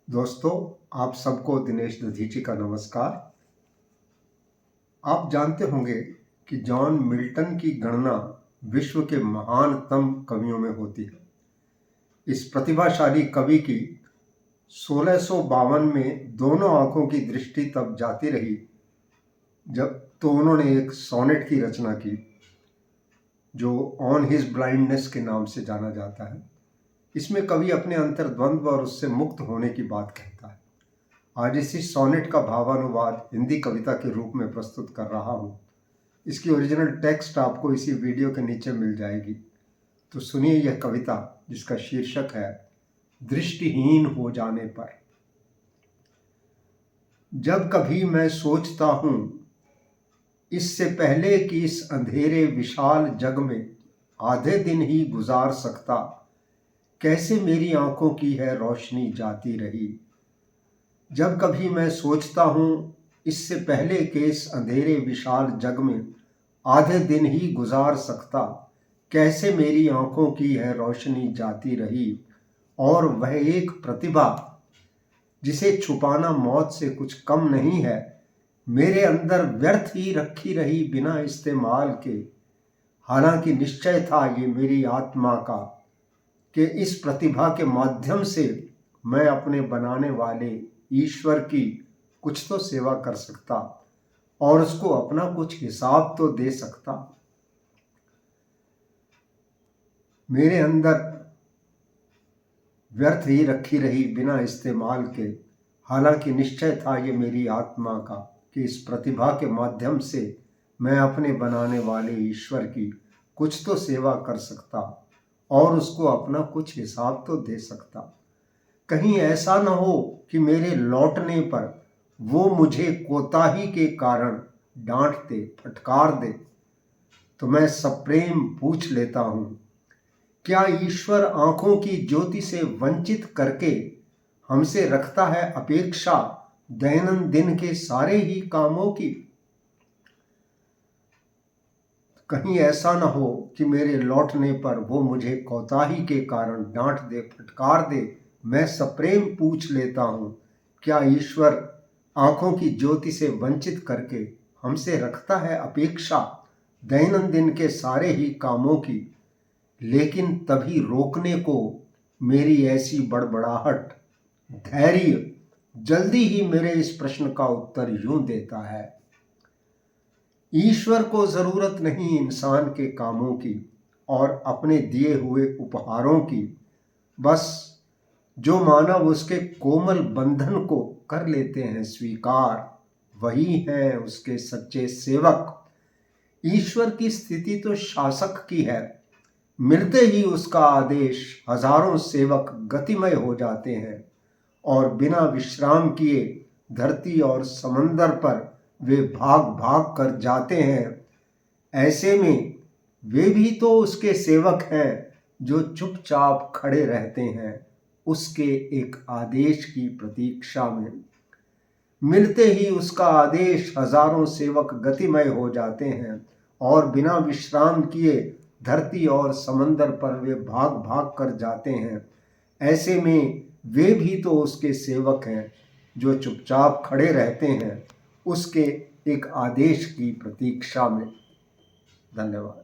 दोस्तों, आप सबको दिनेश दधीची का नमस्कार। आप जानते होंगे कि जॉन मिल्टन की गणना विश्व के महानतम कवियों में होती है। इस प्रतिभाशाली कवि की 1652 में दोनों आंखों की दृष्टि तब जाती रही जब तो उन्होंने एक सोनेट की रचना की जो ऑन हिज ब्लाइंडनेस के नाम से जाना जाता है। इसमें कवि अपने अंतर्द्वंद्व और उससे मुक्त होने की बात कहता है। आज इसी सोनेट का भावानुवाद हिंदी कविता के रूप में प्रस्तुत कर रहा हूँ। इसकी ओरिजिनल टेक्स्ट आपको इसी वीडियो के नीचे मिल जाएगी। तो सुनिए यह कविता जिसका शीर्षक है दृष्टिहीन हो जाने पर। जब कभी मैं सोचता हूँ इससे पहले कि इस अंधेरे विशाल जग में आधे दिन ही गुजार सकता, कैसे मेरी आंखों की है रोशनी जाती रही। जब कभी मैं सोचता हूँ इससे पहले कि इस अंधेरे विशाल जग में आधे दिन ही गुजार सकता, कैसे मेरी आंखों की है रोशनी जाती रही। और वह एक प्रतिभा जिसे छुपाना मौत से कुछ कम नहीं है, मेरे अंदर व्यर्थ ही रखी रही बिना इस्तेमाल के। हालांकि निश्चय था ये मेरी आत्मा का कि इस प्रतिभा के माध्यम से मैं अपने बनाने वाले ईश्वर की कुछ तो सेवा कर सकता और उसको अपना कुछ हिसाब तो दे सकता। मेरे अंदर व्यर्थ ही रखी रही बिना इस्तेमाल के। हालांकि निश्चय था ये मेरी आत्मा का कि इस प्रतिभा के माध्यम से मैं अपने बनाने वाले ईश्वर की कुछ तो सेवा कर सकता और उसको अपना कुछ हिसाब तो दे सकता। कहीं ऐसा न हो कि मेरे लौटने पर वो मुझे कोताही के कारण डांट दे, फटकार दे। तो मैं सप्रेम पूछ लेता हूँ, क्या ईश्वर आंखों की ज्योति से वंचित करके हमसे रखता है अपेक्षा दैनंदिन के सारे ही कामों की। कहीं ऐसा न हो कि मेरे लौटने पर वो मुझे कोताही के कारण डांट दे, फटकार दे। मैं सप्रेम पूछ लेता हूँ, क्या ईश्वर आंखों की ज्योति से वंचित करके हमसे रखता है अपेक्षा दैनंदिन के सारे ही कामों की। लेकिन तभी रोकने को मेरी ऐसी बड़बड़ाहट धैर्य जल्दी ही मेरे इस प्रश्न का उत्तर यूं देता है, ईश्वर को जरूरत नहीं इंसान के कामों की और अपने दिए हुए उपहारों की। बस जो मानव उसके कोमल बंधन को कर लेते हैं स्वीकार, वही हैं उसके सच्चे सेवक। ईश्वर की स्थिति तो शासक की है, मिलते ही उसका आदेश हजारों सेवक गतिमय हो जाते हैं और बिना विश्राम किए धरती और समंदर पर वे भाग भाग कर जाते हैं। ऐसे में वे भी तो उसके सेवक हैं जो चुपचाप खड़े रहते हैं उसके एक आदेश की प्रतीक्षा में। मिलते ही उसका आदेश हजारों सेवक गतिमय हो जाते हैं और बिना विश्राम किए धरती और समंदर पर वे भाग भाग कर जाते हैं। ऐसे में वे भी तो उसके सेवक हैं जो चुपचाप खड़े रहते हैं उसके एक आदेश की प्रतीक्षा में। धन्यवाद।